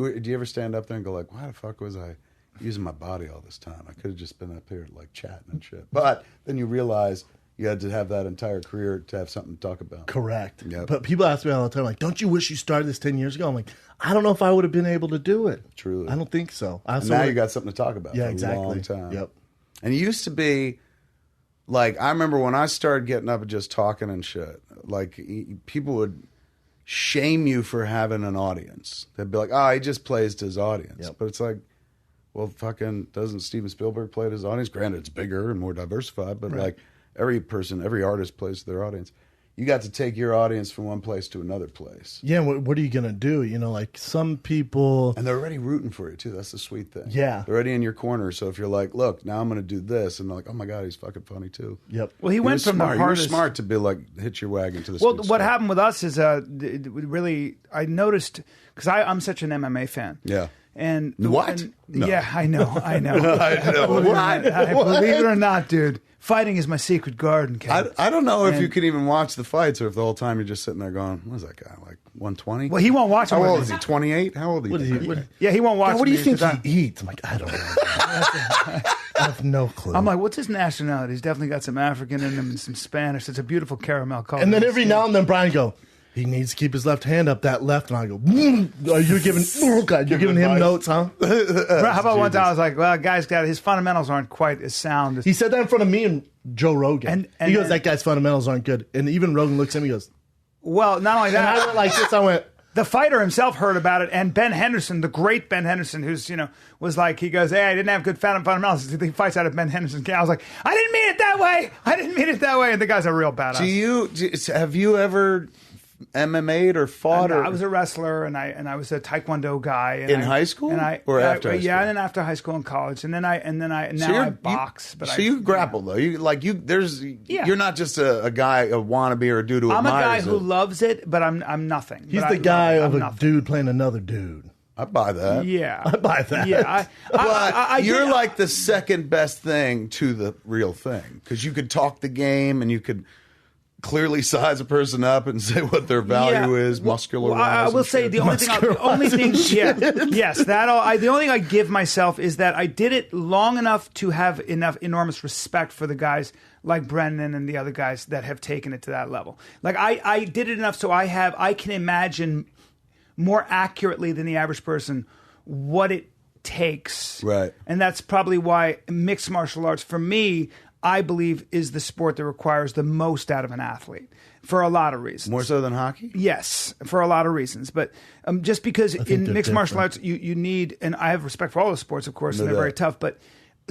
Do you ever stand up there and go like, why the fuck was I using my body all this time? I could have just been up here like chatting and shit. But then you realize you had to have that entire career to have something to talk about. Correct. Yep. But people ask me all the time, like, don't you wish you started this 10 years ago? I'm like, I don't know if I would have been able to do it. Truly. I don't think so. And now you got something to talk about Yeah, for exactly. a long time. Yep. And it used to be, like, I remember when I started getting up and just talking and shit, like, people would shame you for having an audience. They'd be like, oh, he just plays to his audience. Yep. But it's like, well, fucking, doesn't Steven Spielberg play to his audience? Granted, it's bigger and more diversified, but like, every artist plays to their audience. You got to take your audience from one place to another place. Yeah, what are you going to do? You know, like some people... And they're already rooting for you, too. That's the sweet thing. Yeah. They're already in your corner. So if you're like, look, now I'm going to do this. And they're like, oh, my God, he's fucking funny, too. Yep. Well, he went from smart. the hardest... You're smart to be like, hit your wagon to the Well, speed what stop. happened with us is really... I noticed... Because I'm such an MMA fan. Yeah. And what? And, No. Yeah, I know. I know. Believe it or not, dude, fighting is my secret garden, Kevin. I don't know if you can even watch the fights or if the whole time you're just sitting there going, what is that guy, like 120? Well, he won't watch How them with old me. is he, 28? How old is he? Yeah, he won't watch. What do you me think 'cause he eats? I'm like, I don't know. I have no clue. I'm like, what's his nationality? He's definitely got some African in him and some Spanish. It's a beautiful caramel color. And then every now and then Brian go, he needs to keep his left hand up that left. And I go, you're giving him notes, huh? How about one time I was like, well, guy's got his fundamentals aren't quite as sound as... He said that in front of me and Joe Rogan. And he goes, that guy's fundamentals aren't good. And even Rogan looks at me and goes, Well, not only and I that... went like this, I went... The fighter himself heard about it, and Ben Henderson, the great Ben Henderson, who's, was like, he goes, hey, I didn't have good fundamentals. He fights out of Ben Henderson's camp. I was like, I didn't mean it that way. I didn't mean it that way. And the guy's a real badass. Have you ever MMA'd or fought? I was a wrestler, and I was a Taekwondo guy. In high school? Or after high school? Yeah, and then after high school and college. And then I box. You grapple, though. You're not just a guy, a wannabe or a dude who I'm a guy admires who it. loves it, but I'm nothing. He's the guy of a dude playing another dude. I buy that. Yeah. I buy that. Yeah. But you're like the second best thing to the real thing. Because you could talk the game and you could clearly size a person up and say what their value is, muscular. I will say the only thing, the only thing I give myself is that I did it long enough to have enough enormous respect for the guys like Brendan and the other guys that have taken it to that level. Like I did it enough so I can imagine more accurately than the average person what it takes. Right. And that's probably why mixed martial arts for me, I believe, is the sport that requires the most out of an athlete for a lot of reasons. More so than hockey? Yes, for a lot of reasons. But just because in mixed martial arts, you need, and I have respect for all the sports, of course, and they're very tough, but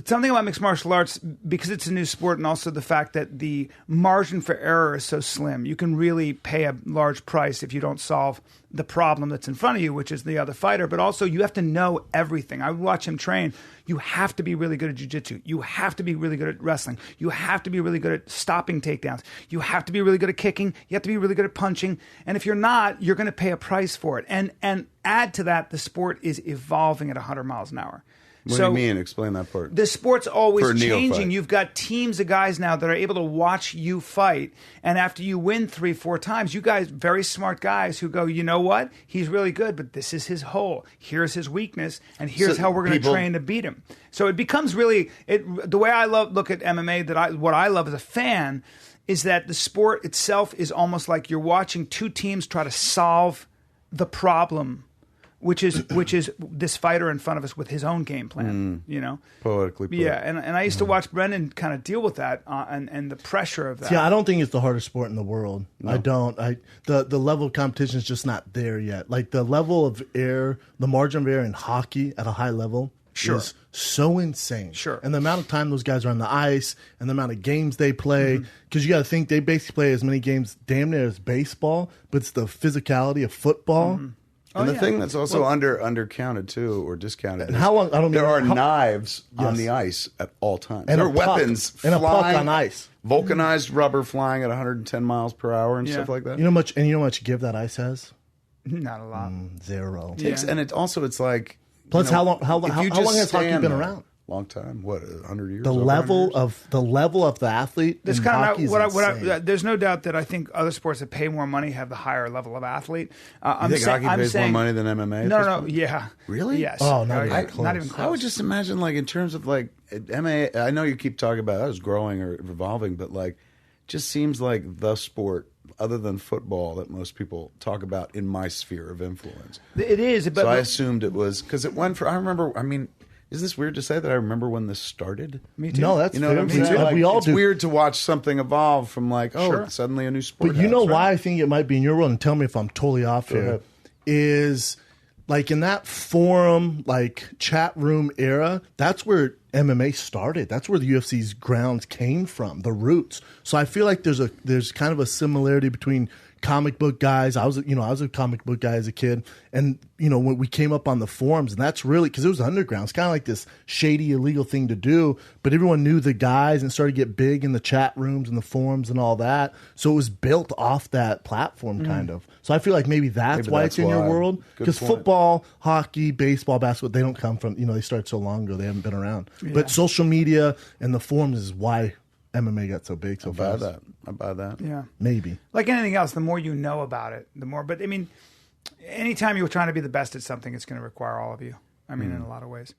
something about mixed martial arts, because it's a new sport, and also the fact that the margin for error is so slim, you can really pay a large price if you don't solve the problem that's in front of you, which is the other fighter. But also, you have to know everything. I would watch him train. You have to be really good at jiu-jitsu. You have to be really good at wrestling. You have to be really good at stopping takedowns. You have to be really good at kicking. You have to be really good at punching. And if you're not, you're going to pay a price for it. And add to that, the sport is evolving at 100 miles an hour. What do you mean? Explain that part. The sport's always For a changing. neophyte. You've got teams of guys now that are able to watch you fight, and after you win 3-4 times, you guys, very smart guys who go, you know what? He's really good, but this is his hole. Here's his weakness, and here's how we're going to train to beat him. So it becomes really the way I look at MMA. What I love as a fan is that the sport itself is almost like you're watching two teams try to solve the problem, which is this fighter in front of us with his own game plan, Poetically put. Yeah, and I used to watch Brendan kind of deal with that and the pressure of that. Yeah, I don't think it's the hardest sport in the world. No. I don't. The level of competition is just not there yet. Like the level of air, the margin of error in hockey at a high level is so insane. Sure. And the amount of time those guys are on the ice and the amount of games they play, because you got to think they basically play as many games damn near as baseball, but it's the physicality of football. Mm-hmm. And the thing that's also undercounted too, or discounted, and how long? I don't. There are knives on the ice at all times. And there are weapons and a puck flying on ice, vulcanized rubber flying at 110 miles per hour and stuff like that. You know much, and you know how much give that ice has? Not a lot. 0. And it's like. Plus, how long has hockey been around? long time. What, 100 years? The Over level 100 years? of the athlete. That's in kind hockey of is there's no doubt that I think other sports that pay more money have the higher level of athlete. You think hockey pays more money than MMA? No, yeah. Really? Yes. Oh, not even close. Not even close. I would just imagine, like, in terms of, like, MMA, I know you keep talking about that is growing or evolving, but, like, just seems like the sport, other than football, that most people talk about in my sphere of influence. It is. But So I assumed it was, because it went for, I remember, I mean, is this weird to say that I remember when this started? Me too. No, that's You know fair. what I'm saying? Like, we all it's do. weird to watch something evolve from, like, oh, Sure. suddenly a new sport. But you know house, right? why I think it might be in your world, and tell me if I'm totally off here, ahead. is like in that forum, like chat room era, that's where MMA started. That's where the UFC's grounds came from, the roots. So I feel like there's kind of a similarity between comic book guys. I was a comic book guy as a kid, and when we came up on the forums, and that's really because it was underground. It's kind of like this shady, illegal thing to do, but everyone knew the guys and started to get big in the chat rooms and the forums and all that. So it was built off that platform, kind of. So I feel like maybe that's why it's in your world. Good Because point. football, hockey, baseball, basketball, they don't come from they started so long ago. They haven't been around. Yeah. But social media and the forums is why MMA got so big so fast. I buy that. Yeah. Maybe. Like anything else, the more you know about it, the more. But I mean, anytime you're trying to be the best at something, it's going to require all of you. I mean, in a lot of ways.